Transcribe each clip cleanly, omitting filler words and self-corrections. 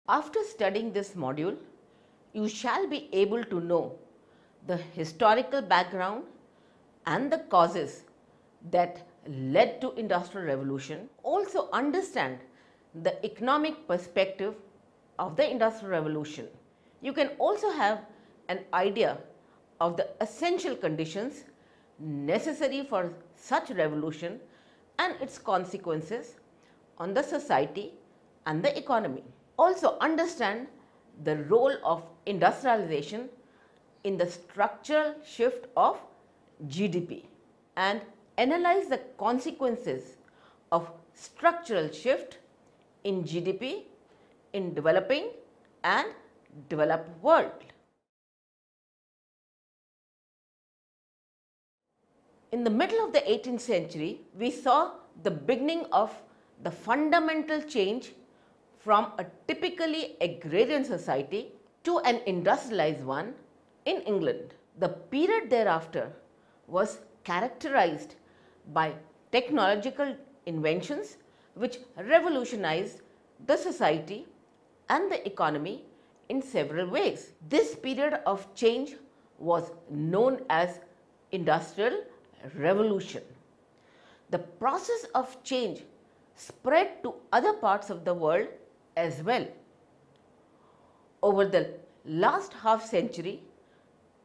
After studying this module, you shall be able to know the historical background and the causes that led to Industrial Revolution. Also understand the economic perspective of the Industrial Revolution. You can also have an idea of the essential conditions necessary for such revolution and its consequences on the society and the economy. Also understand the role of industrialization in the structural shift of GDP and analyze the consequences of structural shift in GDP in developing and developed world. In the middle of the 18th century, we saw the beginning of the fundamental change from a typically agrarian society to an industrialized one in England. The period thereafter was characterized by technological inventions which revolutionized the society and the economy in several ways. This period of change was known as Industrial Revolution. The process of change spread to other parts of the world as well. Over the last half century,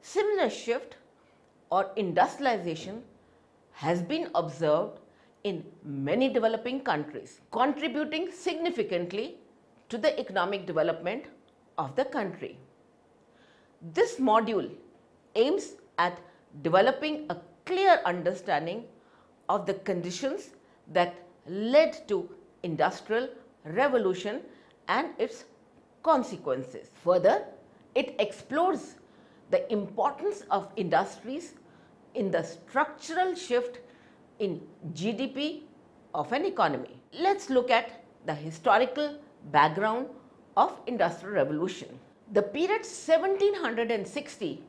similar shift or industrialization has been observed in many developing countries, contributing significantly to the economic development of the country. This module aims at developing a clear understanding of the conditions that led to Industrial Revolution and its consequences. Further, it explores the importance of industries in the structural shift in GDP of an economy. Let's look at the historical background of Industrial Revolution. The period 1760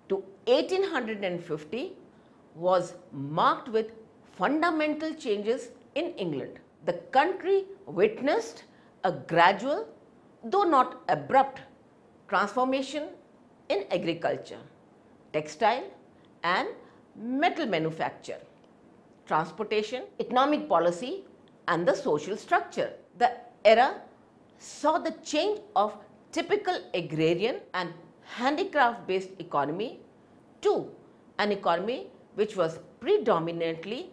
to 1850 was marked with fundamental changes in England. The country witnessed a gradual, though not abrupt, transformation in agriculture, textile and metal manufacture, transportation, economic policy and the social structure. The era saw the change of typical agrarian and handicraft based economy to an economy which was predominantly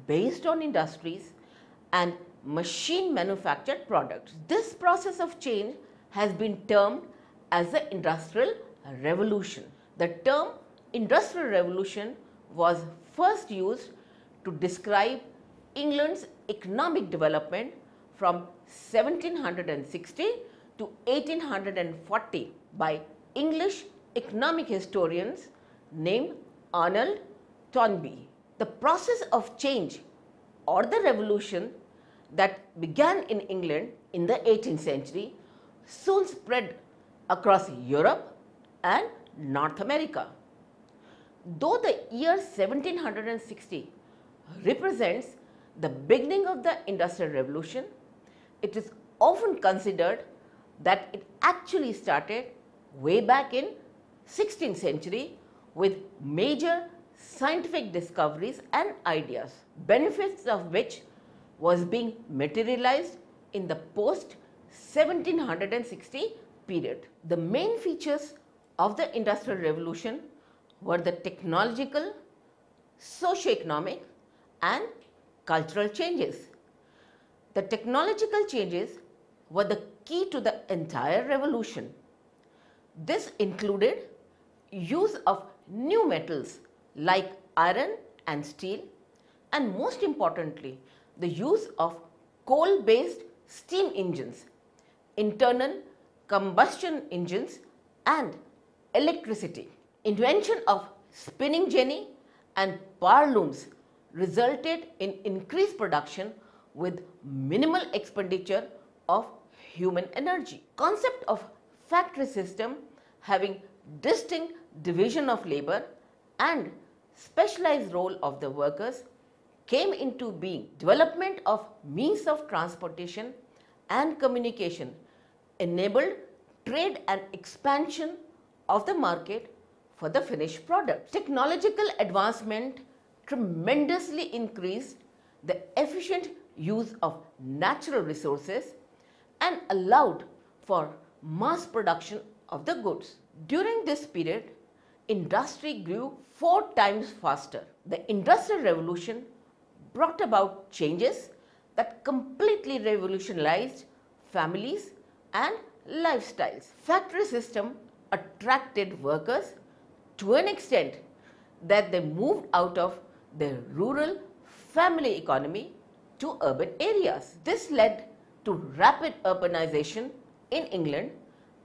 based on industries and machine manufactured products. This process of change has been termed as the Industrial Revolution. The term Industrial Revolution was first used to describe England's economic development from 1760 to 1840 by English economic historians named Arnold Toynbee. The process of change or the revolution that began in England in the 18th century soon spread across Europe and North America. Though the year 1760 represents the beginning of the Industrial Revolution, it is often considered that it actually started way back in 16th century with major scientific discoveries and ideas, benefits of which was being materialized in the post 1760 period. The main features of the Industrial Revolution were the technological, socio-economic and cultural changes. The technological changes were the key to the entire revolution. This included use of new metals like iron and steel, and most importantly, the use of coal-based steam engines, internal combustion engines and electricity. Invention of spinning jenny and power looms resulted in increased production with minimal expenditure of human energy. Concept of factory system having distinct division of labor and specialized role of the workers came into being. Development of means of transportation and communication enabled trade and expansion of the market for the finished product. Technological advancement tremendously increased the efficient use of natural resources and allowed for mass production of the goods. During this period, industry grew 4 times faster. The Industrial Revolution brought about changes that completely revolutionized families and lifestyles. Factory system attracted workers to an extent that they moved out of the rural family economy to urban areas. This led to rapid urbanization in England,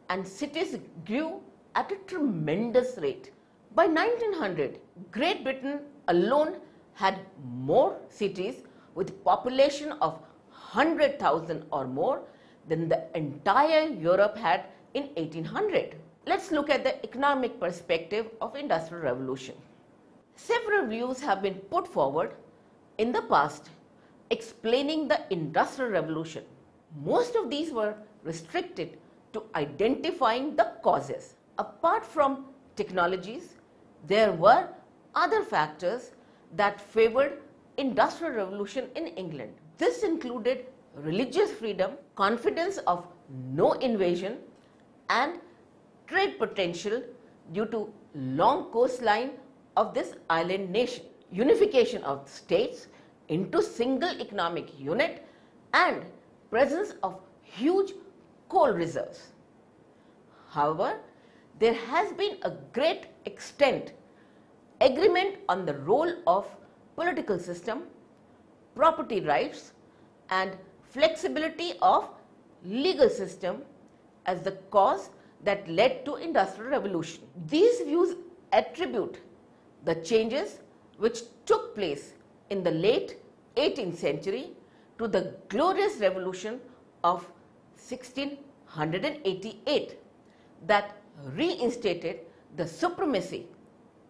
and cities grew at a tremendous rate. By 1900, Great Britain alone had more cities with population of 100,000 or more than the entire Europe had in 1800. Let's look at the economic perspective of Industrial Revolution. Several views have been put forward in the past explaining the Industrial Revolution. Most of these were restricted to identifying the causes. Apart from technologies, there were other factors that favored Industrial Revolution in England. This included religious freedom, confidence of no invasion, and trade potential due to long coastline of this island nation, unification of states into single economic unit, and presence of huge coal reserves. However, there has been a great extent agreement on the role of political system, property rights, and flexibility of legal system as the cause that led to Industrial Revolution. These views attribute the changes which took place in the late 18th century to the glorious revolution of 1688 that reinstated the supremacy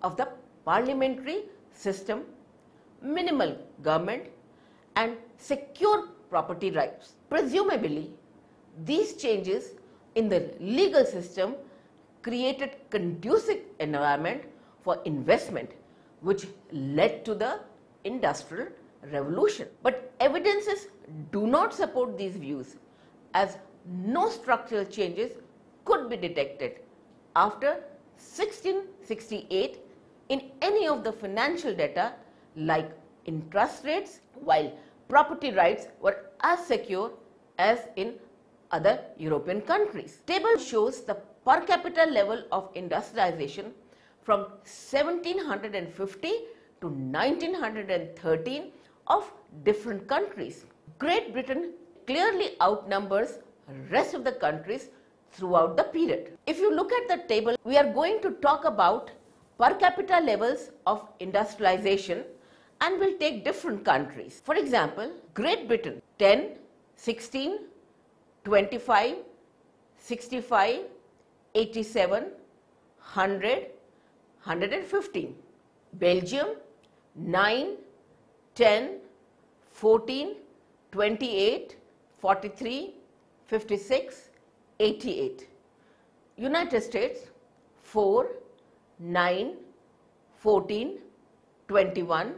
of the parliamentary system, minimal government, and secure property rights. Presumably, these changes in the legal system created conducive environment for investment, which led to the Industrial Revolution. But evidences do not support these views, as no structural changes could be detected after 1668 in any of the financial data like interest rates, while property rights were as secure as in other European countries. Table shows the per capita level of industrialization from 1750 to 1913 of different countries. Great Britain clearly outnumbers rest of the countries throughout the period. If you look at the table, we are going to talk about per capita levels of industrialization, and we'll take different countries. For example, Great Britain 10, 16, 25, 65, 87, 100, 115. Belgium 9, 10, 14, 28, 43, 56, 88. United States 4, 9, 14, 21,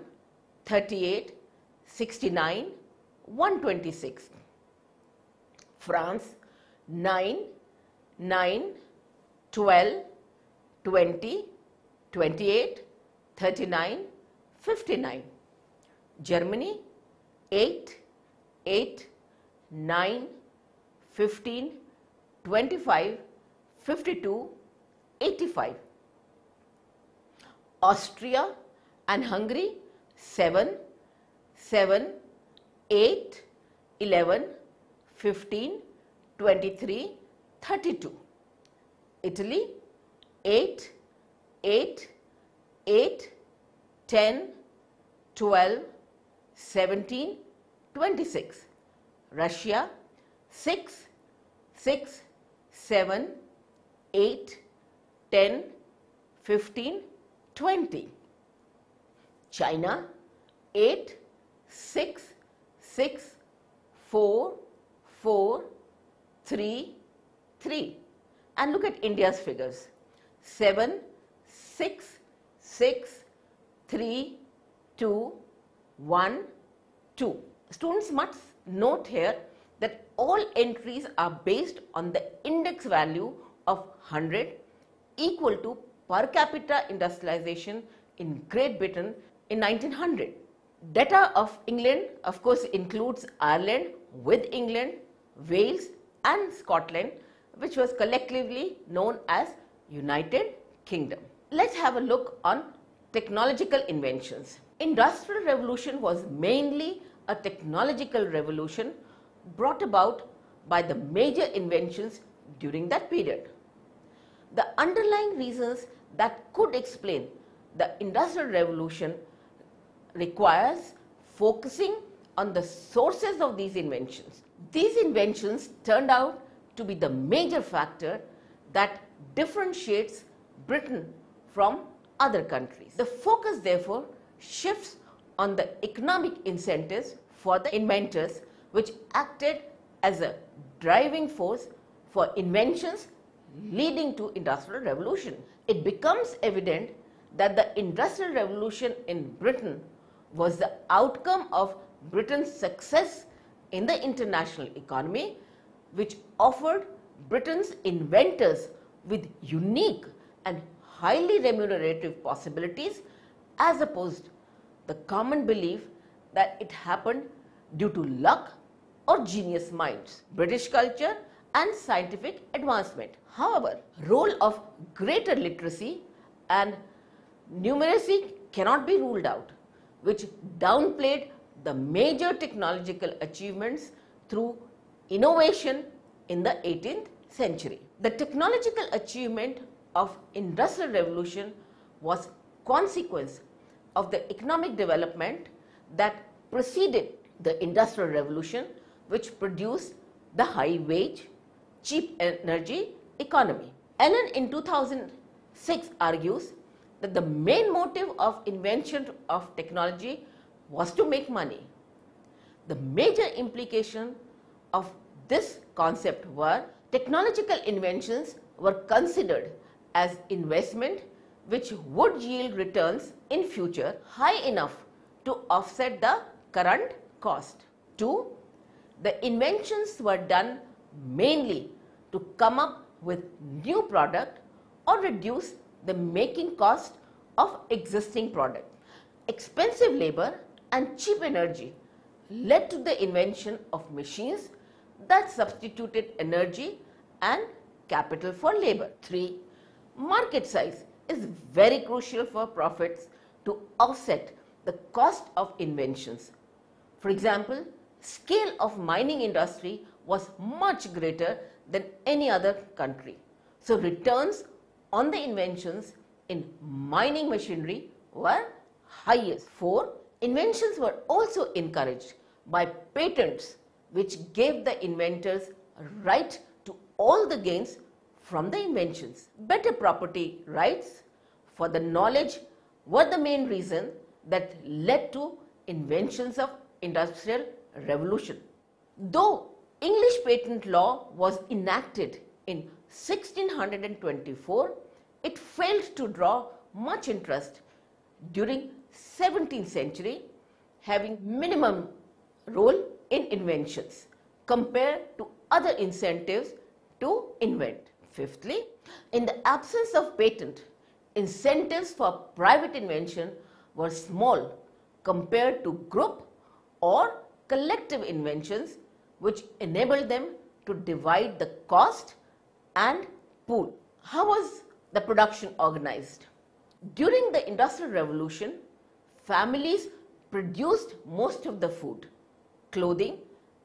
38, 69, 126. France 9, 9, 12, 20, 28, 39, 59. Germany 8, 8, 9, 15, 25, 52, 85. Austria and Hungary 7, 7, 8, 11, 15, 23, 32. Italy 8, 8, 8, 10, 12, 17, 26. Russia 6, 6, 7, 8, 10, 15, 20. China 8, 6, 6, 4, 4, 3, 3. And look at India's figures: 7, 6, 6, 3, 2, 1, 2. Students must note here that all entries are based on the index value of 100 equal to per capita industrialization in Great Britain in 1900. Data of England of course includes Ireland with England, Wales and Scotland, which was collectively known as United Kingdom. Let's have a look on technological inventions. Industrial Revolution was mainly a technological revolution brought about by the major inventions during that period. The underlying reasons that could explain the Industrial Revolution requires focusing on the sources of these inventions. These inventions turned out to be the major factor that differentiates Britain from other countries. The focus therefore shifts on the economic incentives for the inventors, which acted as a driving force for inventions leading to Industrial Revolution. It becomes evident that the Industrial Revolution in Britain was the outcome of Britain's success in the international economy, which offered Britain's inventors with unique and highly remunerative possibilities, as opposed to the common belief that it happened due to luck or genius minds, British culture and scientific advancement. However, role of greater literacy and numeracy cannot be ruled out, which downplayed the major technological achievements through innovation in the 18th century. The technological achievement of Industrial Revolution was consequence of the economic development that preceded the Industrial Revolution, which produced the high wage, cheap energy economy. Allen in 2006 argues that the main motive of invention of technology was to make money. The major implication of this concept were technological inventions were considered as investment which would yield returns in future high enough to offset the current cost. 2. The inventions were done mainly to come up with new product or reduce the making cost of existing product. Expensive labor and cheap energy led to the invention of machines that substituted energy and capital for labor. 3. Market size is very crucial for profits to offset the cost of inventions. For example, scale of mining industry was much greater than any other country. So returns on the inventions in mining machinery were highest. 4. Inventions were also encouraged by patents, which gave the inventors a right to all the gains from the inventions. Better property rights for the knowledge were the main reason that led to inventions of Industrial Revolution. Though English patent law was enacted in 1624, it failed to draw much interest during 17th century, having minimum role in inventions compared to other incentives to invent. Fifthly, in the absence of patent, incentives for private invention were small compared to group or collective inventions, which enabled them to divide the cost and pool. How was the production organized? During the Industrial Revolution, families produced most of the food, clothing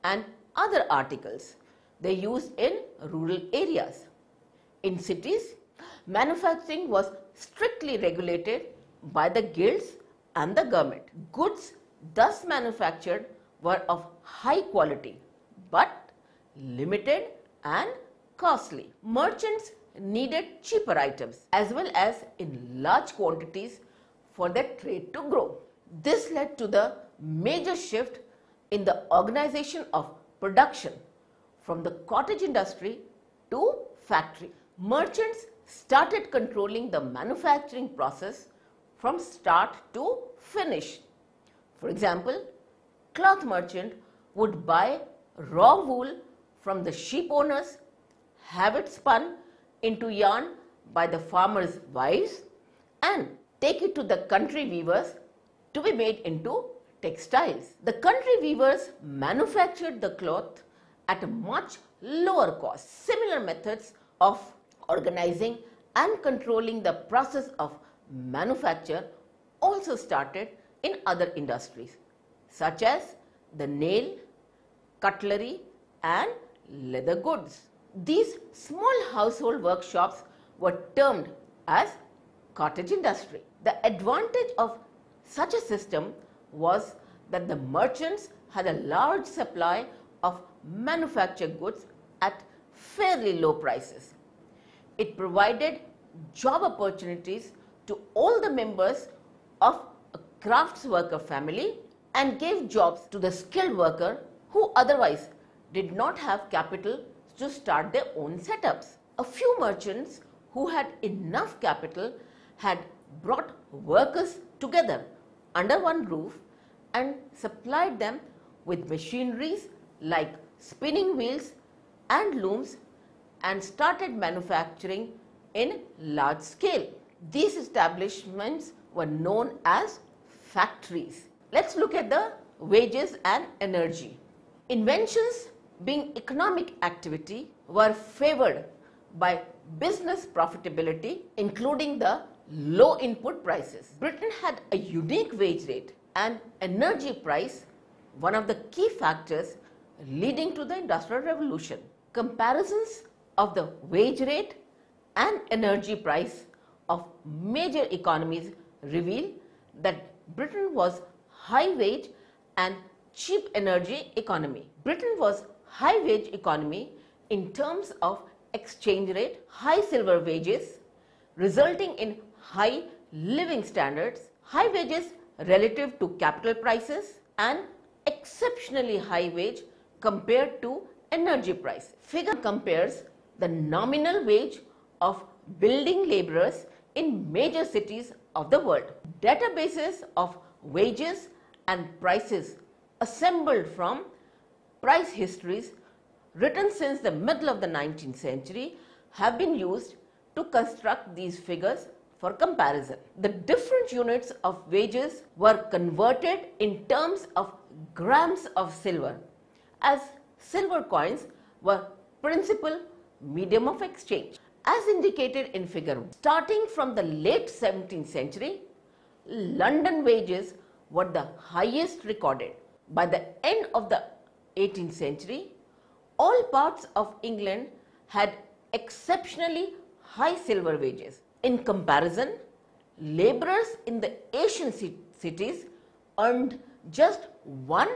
and other articles they used in rural areas. In cities, manufacturing was strictly regulated by the guilds and the government. Goods thus manufactured were of high quality but limited and costly. Merchants needed cheaper items as well as in large quantities for their trade to grow. This led to the major shift in the organization of production from the cottage industry to factory. Merchants started controlling the manufacturing process from start to finish. For example, cloth merchant would buy raw wool from the sheep owners, have it spun into yarn by the farmers' wives, and take it to the country weavers to be made into textiles. The country weavers manufactured the cloth at a much lower cost. Similar methods of organizing and controlling the process of manufacture also started in other industries such as the nail, cutlery and leather goods. These small household workshops were termed as cottage industry. The advantage of such a system was that the merchants had a large supply of manufactured goods at fairly low prices. It provided job opportunities to all the members of a crafts worker family and gave jobs to the skilled worker who otherwise did not have capital to start their own setups. A few merchants who had enough capital had brought workers together under one roof and supplied them with machineries like spinning wheels and looms and started manufacturing in large scale. These establishments were known as factories. Let's look at the wages and energy. Inventions, being economic activity, were favored by business profitability, including the low input prices. Britain had a unique wage rate and energy price, one of the key factors leading to the Industrial Revolution. Comparisons of the wage rate and energy price of major economies reveal that Britain was high wage and cheap energy economy. Britain was high wage economy in terms of exchange rate, high silver wages, resulting in high living standards, high wages relative to capital prices, and exceptionally high wage compared to energy price. Figure compares the nominal wage of building laborers in major cities of the world. Databases of wages and prices assembled from price histories written since the middle of the 19th century have been used to construct these figures for comparison. The different units of wages were converted in terms of grams of silver, as silver coins were principal medium of exchange. As indicated in figure 1, starting from the late 17th century, London wages were the highest recorded. By the end of the 18th century, all parts of England had exceptionally high silver wages. In comparison, laborers in the Asian cities earned just 1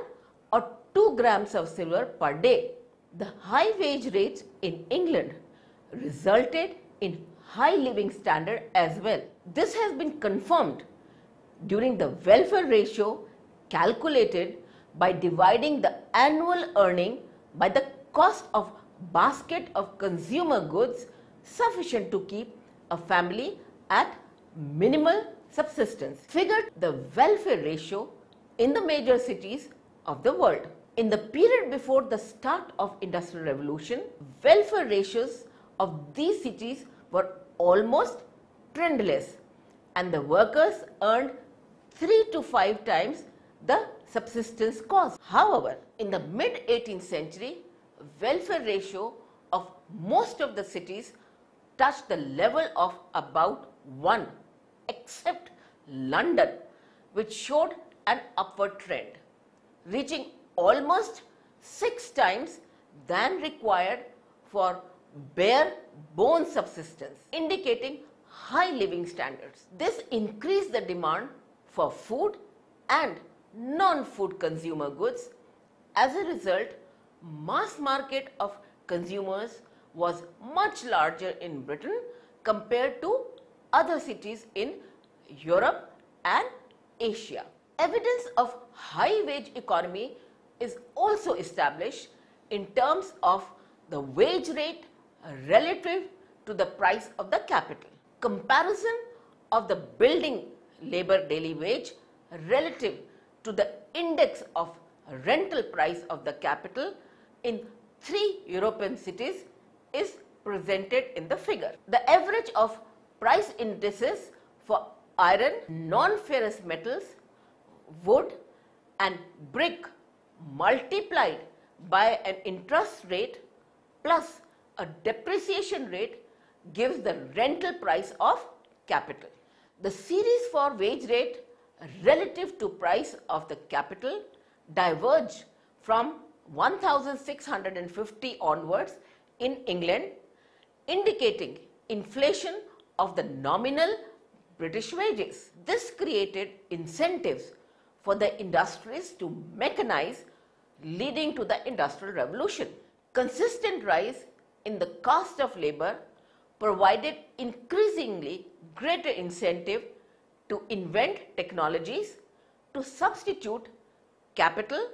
or 2 grams of silver per day. The high wage rates in England resulted in high living standard as well. This has been confirmed during the welfare ratio calculated by dividing the annual earning by the cost of basket of consumer goods sufficient to keep a family at minimal subsistence. Figured the welfare ratio in the major cities of the world. In the period before the start of Industrial Revolution, welfare ratios of these cities were almost trendless and the workers earned 3 to 5 times the subsistence cost. However, in the mid 18th century, welfare ratio of most of the cities touched the level of about 1, except London, which showed an upward trend, reaching almost 6 times than required for bare bone subsistence, indicating high living standards. This increased the demand for food and non-food consumer goods. As a result, mass market of consumers was much larger in Britain compared to other cities in Europe and Asia. Evidence of high wage economy is also established in terms of the wage rate relative to the price of the capital. Comparison of the building labor daily wage relative to the index of rental price of the capital in 3 European cities is presented in the figure. The average of price indices for iron, non-ferrous metals, wood and brick multiplied by an interest rate plus a depreciation rate gives the rental price of capital. The series for wage rate relative to price of the capital diverge from 1650 onwards in England, indicating inflation of the nominal British wages. This created incentives for the industries to mechanize, leading to the Industrial Revolution. Consistent rise in the cost of labor provided increasingly greater incentive to invent technologies to substitute capital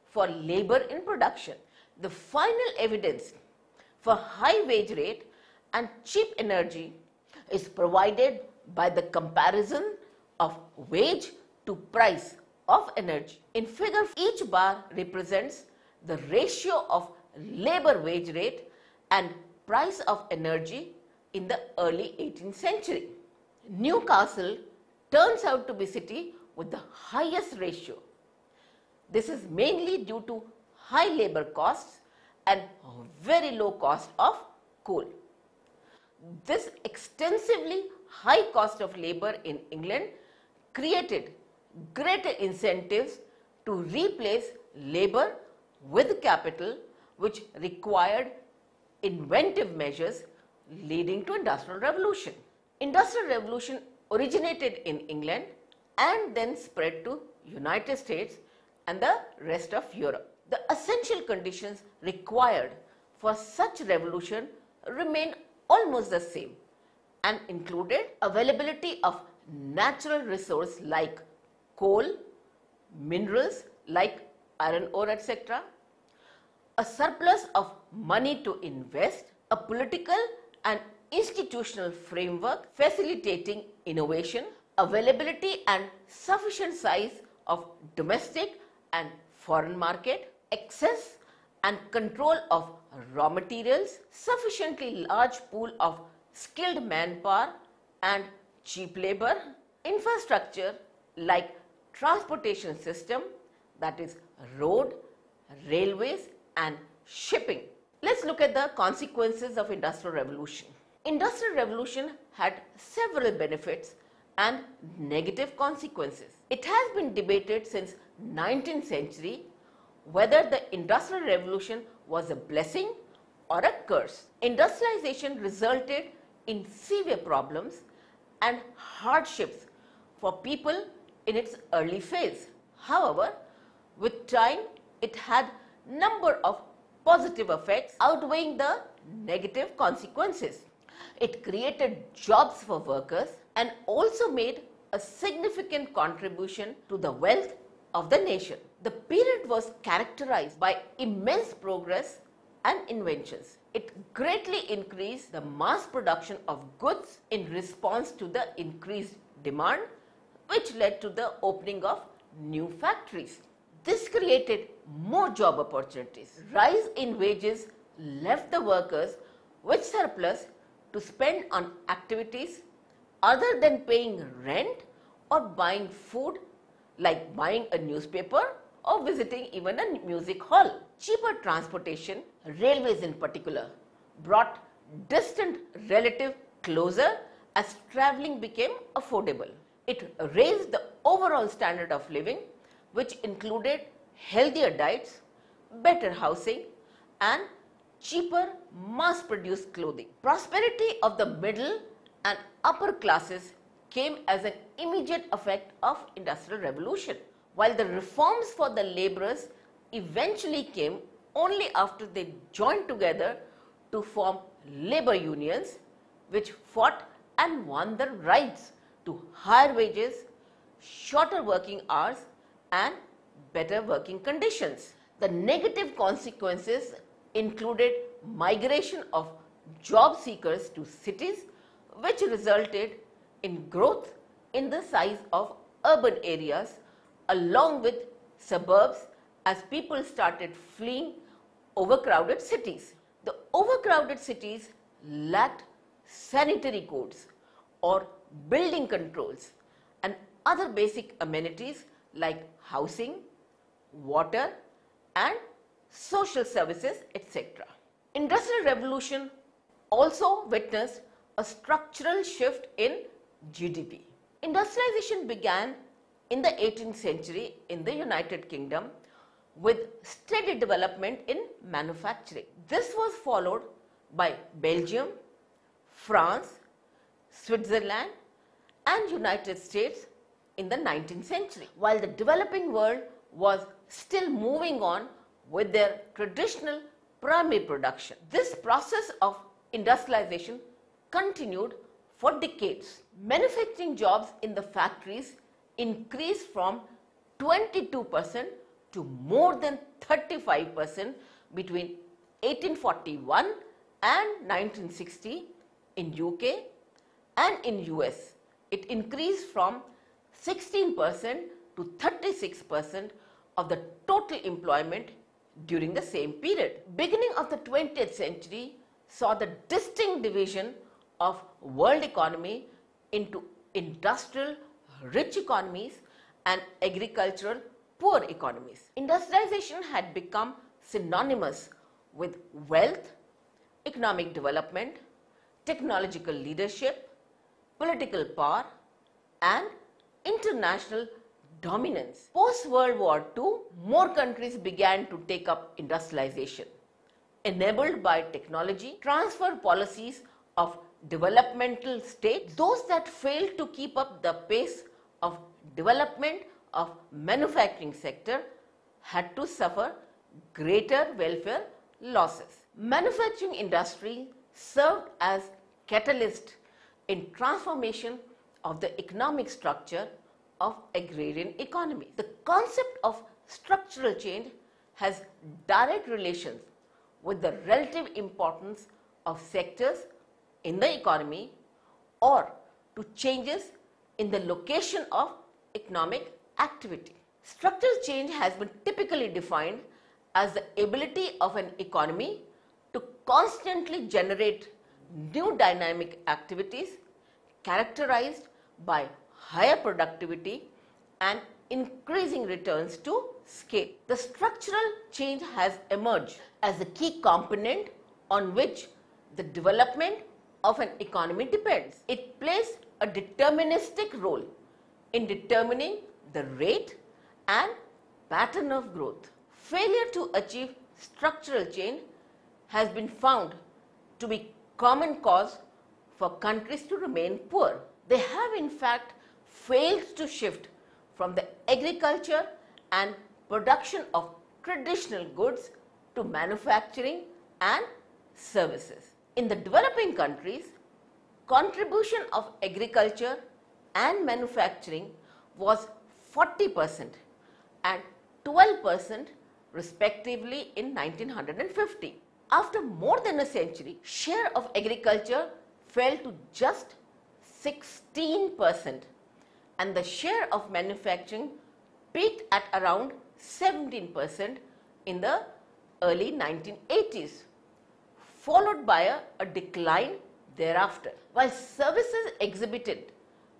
for labor in production. The final evidence for high wage rate and cheap energy is provided by the comparison of wage to price of energy. In figure, each bar represents the ratio of labor wage rate and price of energy in the early 18th century. Newcastle turns out to be city with the highest ratio. This is mainly due to high labor costs and very low cost of coal. This extensively high cost of labor in England created greater incentives to replace labor with capital, which required inventive measures leading to Industrial Revolution. Industrial Revolution originated in England and then spread to United States and the rest of Europe. The essential conditions required for such revolution remain almost the same and included availability of natural resources like coal, minerals like iron ore, etc., a surplus of money to invest, a political and institutional framework facilitating innovation, availability and sufficient size of domestic and foreign market, access and control of raw materials, sufficiently large pool of skilled manpower and cheap labor, infrastructure like transportation system, that is road, railways and shipping. Let's look at the consequences of Industrial Revolution. Industrial Revolution had several benefits and negative consequences. It has been debated since 19th century whether the Industrial Revolution was a blessing or a curse. Industrialization resulted in severe problems and hardships for people in its early phase. However, with time, it had number of positive effects outweighing the negative consequences. It created jobs for workers and also made a significant contribution to the wealth of the nation. The period was characterized by immense progress and inventions. It greatly increased the mass production of goods in response to the increased demand, which led to the opening of new factories. This created more job opportunities. Rise in wages left the workers with surplus to spend on activities other than paying rent or buying food, like buying a newspaper or visiting even a music hall. Cheaper transportation, railways in particular, brought distant relative closer as travelling became affordable. It raised the overall standard of living, which included healthier diets, better housing and cheaper mass-produced clothing. Prosperity of the middle and upper classes came as an immediate effect of Industrial Revolution, while the reforms for the labourers eventually came only after they joined together to form labour unions, which fought and won the rights to higher wages, shorter working hours and better working conditions. The negative consequences included migration of job seekers to cities, which resulted in growth in the size of urban areas along with suburbs as people started fleeing overcrowded cities. The overcrowded cities lacked sanitary codes or building controls and other basic amenities like housing, water and social services, etc. Industrial Revolution also witnessed a structural shift in GDP. Industrialization began in the 18th century in the United Kingdom with steady development in manufacturing. This was followed by Belgium, France, Switzerland and United States in the 19th century, while the developing world was still moving on with their traditional primary production. This process of industrialization continued for decades. Manufacturing jobs in the factories increased from 22% to more than 35% between 1841 and 1960 in UK, and in US it increased from 16% to 36% of the total employment during the same period. Beginning of the 20th century saw the distinct division of world economy into industrial rich economies and agricultural poor economies. Industrialization had become synonymous with wealth, economic development, technological leadership, political power and international dominance. Post-World War II, more countries began to take up industrialization. Enabled by technology, transfer policies of developmental states, those that failed to keep up the pace of development of manufacturing sector had to suffer greater welfare losses. Manufacturing industry served as catalyst in transformation of the economic structure of agrarian economy. The concept of structural change has direct relations with the relative importance of sectors in the economy or to changes in the location of economic activity. Structural change has been typically defined as the ability of an economy to constantly generate new dynamic activities characterized by higher productivity and increasing returns to scale. The structural change has emerged as the key component on which the development of an economy depends. It plays a deterministic role in determining the rate and pattern of growth. Failure to achieve structural change has been found to be common cause for countries to remain poor. They have in fact failed to shift from the agriculture and production of traditional goods to manufacturing and services. In the developing countries, contribution of agriculture and manufacturing was 40% and 12% respectively in 1950. After more than a century, share of agriculture fell to just 16% and the share of manufacturing peaked at around 17% in the early 1980s, followed by a decline thereafter. While services exhibited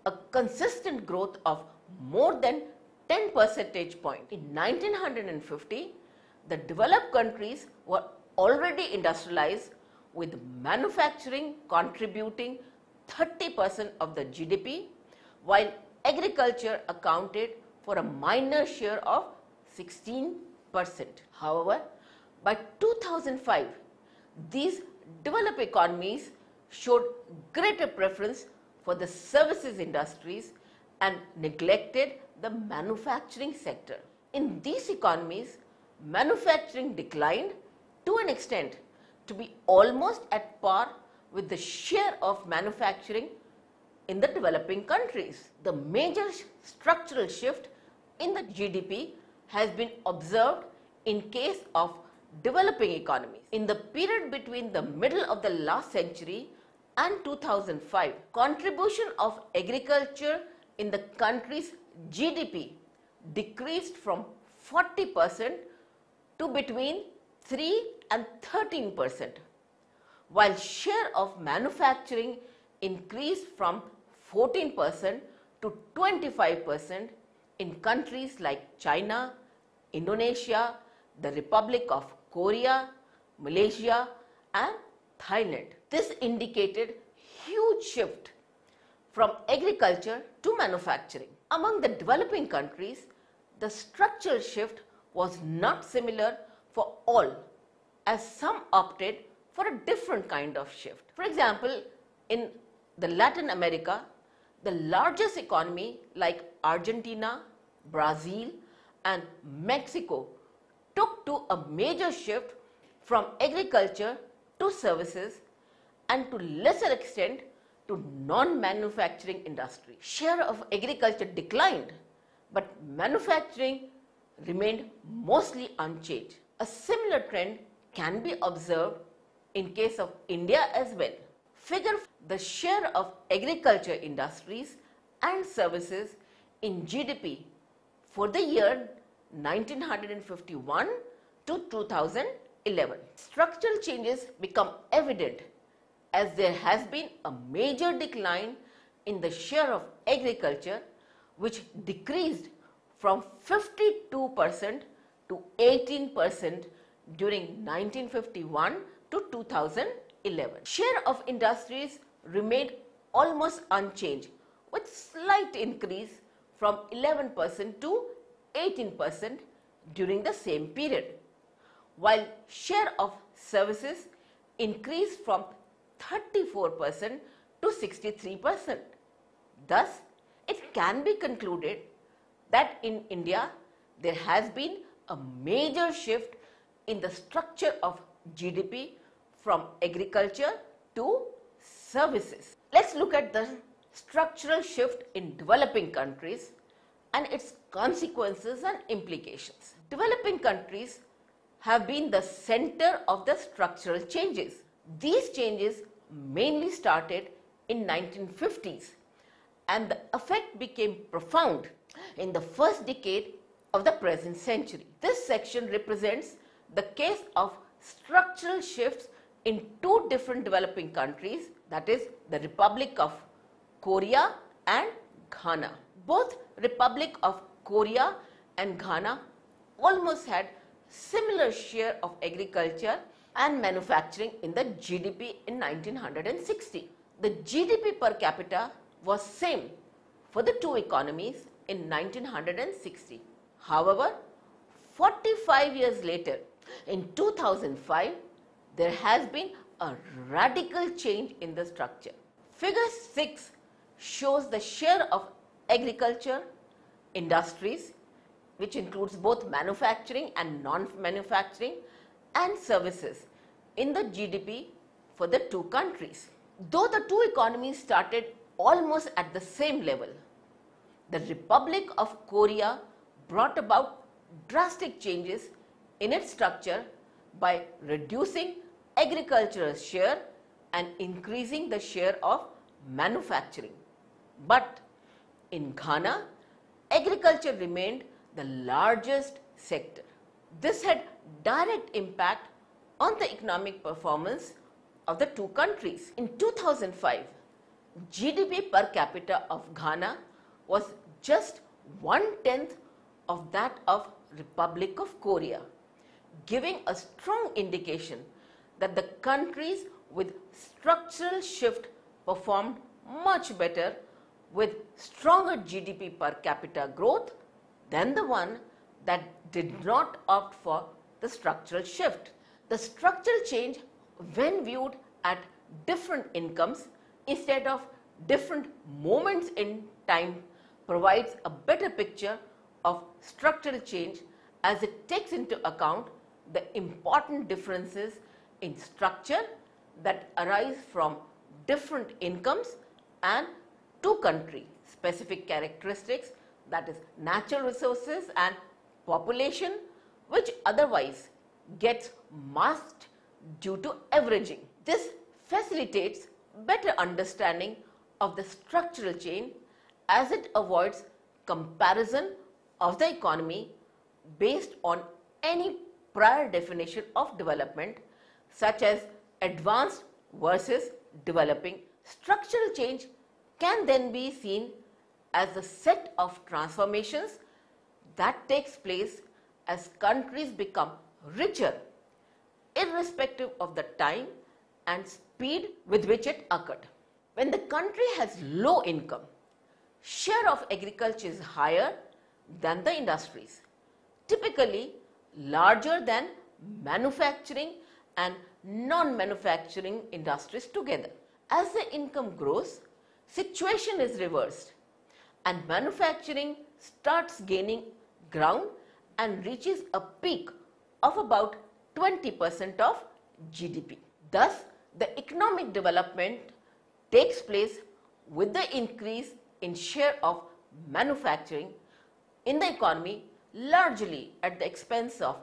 a consistent growth of more than 10 percentage points. In 1950, the developed countries were already industrialized with manufacturing contributing 30% of the GDP, while agriculture accounted for a minor share of 16%. However, by 2005, these developed economies showed greater preference for the services industries and neglected the manufacturing sector. In these economies, manufacturing declined to an extent to be almost at par with the share of manufacturing in the developing countries. The major structural shift in the GDP has been observed in case of developing economies. In the period between the middle of the last century and 2005, contribution of agriculture in the country's GDP decreased from 40% to between 3 and 13%, while share of manufacturing increased from 14% to 25% in countries like China, Indonesia, the Republic of Korea, Malaysia and Thailand. This indicated huge shift from agriculture to manufacturing. Among the developing countries, the structural shift was not similar for all, as some opted for a different kind of shift. For example, in the Latin America, the largest economy like Argentina, Brazil and Mexico took to a major shift from agriculture to services and to lesser extent to non-manufacturing industry. Share of agriculture declined, but manufacturing remained mostly unchanged. A similar trend can be observed in case of India as well. Figure the share of agriculture industries and services in GDP for the year 1951 to 2011. Structural changes become evident as there has been a major decline in the share of agriculture, which decreased from 52% to 18% during 1951 to 2011. Share of industries remained almost unchanged, with slight increase from 11% to 18% during the same period, while share of services increased from 34% to 63%. Thus, it can be concluded that in India there has been a major shift in the structure of GDP from agriculture to services. Let's look at the structural shift in developing countries and its consequences and implications. Developing countries have been the center of the structural changes. These changes mainly started in 1950s and the effect became profound in the first decade of the present century. This section represents the case of structural shifts in two different developing countries, that is the Republic of Korea and Ghana. Both Republic of Korea and Ghana almost had similar share of agriculture and manufacturing in the GDP in 1960. The GDP per capita was same for the two economies in 1960. However, 45 years later, in 2005, there has been a radical change in the structure. Figure 6 shows the share of agriculture, industries, which includes both manufacturing and non-manufacturing, and services in the GDP for the two countries. Though the two economies started almost at the same level, the Republic of Korea brought about drastic changes in its structure by reducing agricultural share and increasing the share of manufacturing. But in Ghana, agriculture remained the largest sector. This had direct impact on the economic performance of the two countries. In 2005, GDP per capita of Ghana was just 1/10 of that of Republic of Korea, giving a strong indication that the countries with structural shift performed much better with stronger GDP per capita growth than the one that did not opt for the structural shift. The structural change, when viewed at different incomes instead of different moments in time, provides a better picture of structural change as it takes into account the important differences in structure that arise from different incomes and two country specific characteristics, that is natural resources and population, which otherwise gets masked due to averaging. This facilitates better understanding of the structural change as it avoids comparison of the economy based on any prior definition of development, such as advanced versus developing. Structural change can then be seen as a set of transformations that takes place as countries become richer, irrespective of the time and speed with which it occurred. When the country has low income, share of agriculture is higher than the industries, typically larger than manufacturing and non-manufacturing industries together. As the income grows, situation is reversed and manufacturing starts gaining ground and reaches a peak of about 20% of GDP. Thus, the economic development takes place with the increase in share of manufacturing in the economy, largely at the expense of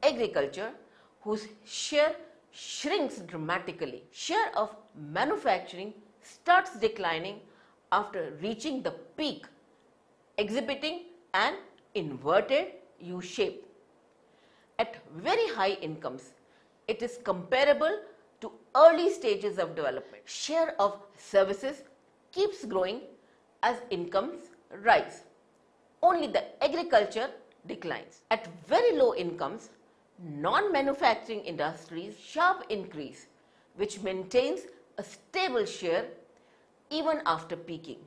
agriculture, whose share shrinks dramatically. Share of manufacturing starts declining after reaching the peak, exhibiting an inverted U shape. At very high incomes, it is comparable to early stages of development. Share of services keeps growing as incomes rise. Only the agriculture declines. At very low incomes, non-manufacturing industries sharp increase, which maintains a stable share even after peaking.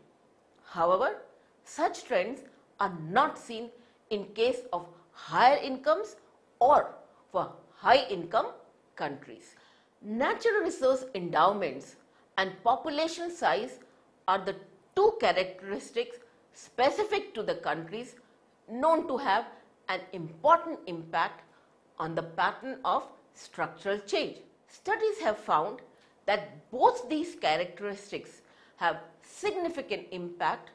However, such trends are not seen in case of higher incomes or for high income countries. Natural resource endowments and population size are the two characteristics specific to the countries known to have an important impact on the pattern of structural change. Studies have found that both these characteristics have significant impact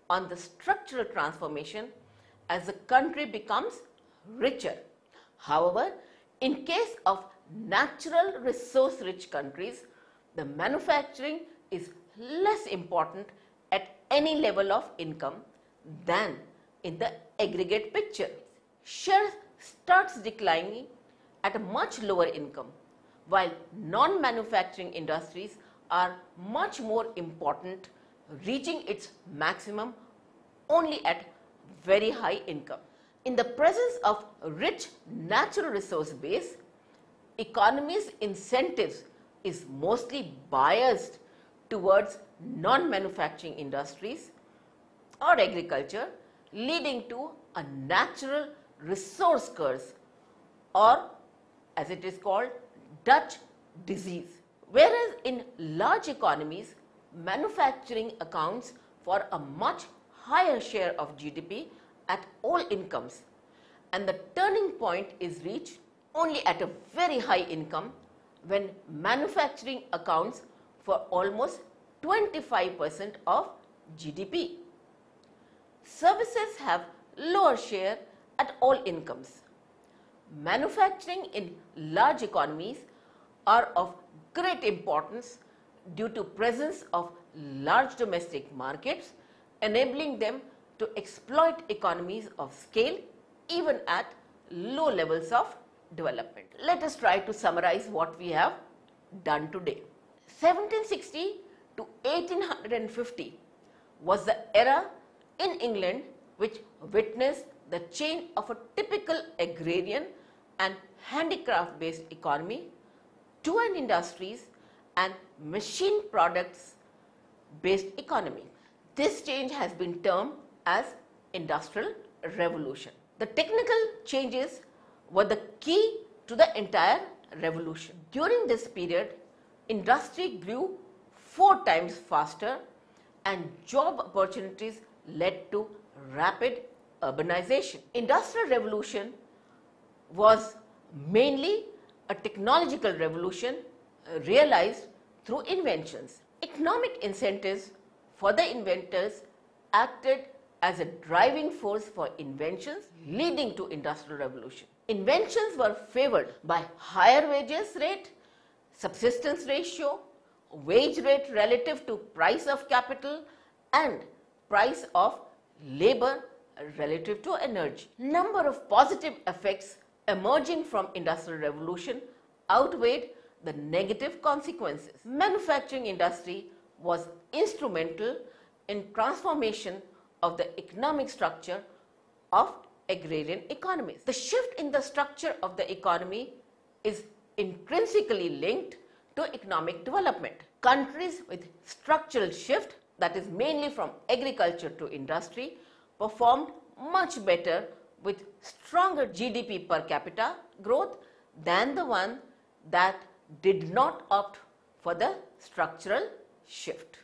on the structural transformation as the country becomes richer. However, in case of natural resource rich countries, the manufacturing is less important at any level of income than in the aggregate picture. Share starts declining at a much lower income, while non-manufacturing industries are much more important, reaching its maximum only at very high income. In the presence of rich natural resource base, economy's incentives is mostly biased towards non-manufacturing industries or agriculture, leading to a natural resource curse, or as it is called, Dutch disease. Whereas in large economies, manufacturing accounts for a much higher share of GDP at all incomes, and the turning point is reached only at a very high income when manufacturing accounts for almost 25% of GDP. Services have lower share at all incomes. Manufacturing in large economies are of great importance due to presence of large domestic markets, enabling them to exploit economies of scale even at low levels of development. Let us try to summarize what we have done today. 1760 to 1850 was the era in England which witnessed the change of a typical agrarian and handicraft based economy to an industries and machine products based economy. This change has been termed as Industrial Revolution. The technical changes were the key to the entire revolution. During this period, industry grew 4 times faster and job opportunities led to rapid urbanization. Industrial Revolution was mainly a technological revolution realized through inventions. Economic incentives for the inventors acted as a driving force for inventions leading to Industrial Revolution. Inventions were favored by higher wages rate, subsistence ratio, wage rate relative to price of capital and price of labor relative to energy. Number of positive effects emerging from Industrial Revolution outweighed the negative consequences. Manufacturing industry was instrumental in transformation of the economic structure of agrarian economies. The shift in the structure of the economy is intrinsically linked to economic development. Countries with structural shift, that is mainly from agriculture to industry, performed much better with stronger GDP per capita growth than the one that did not opt for the structural shift.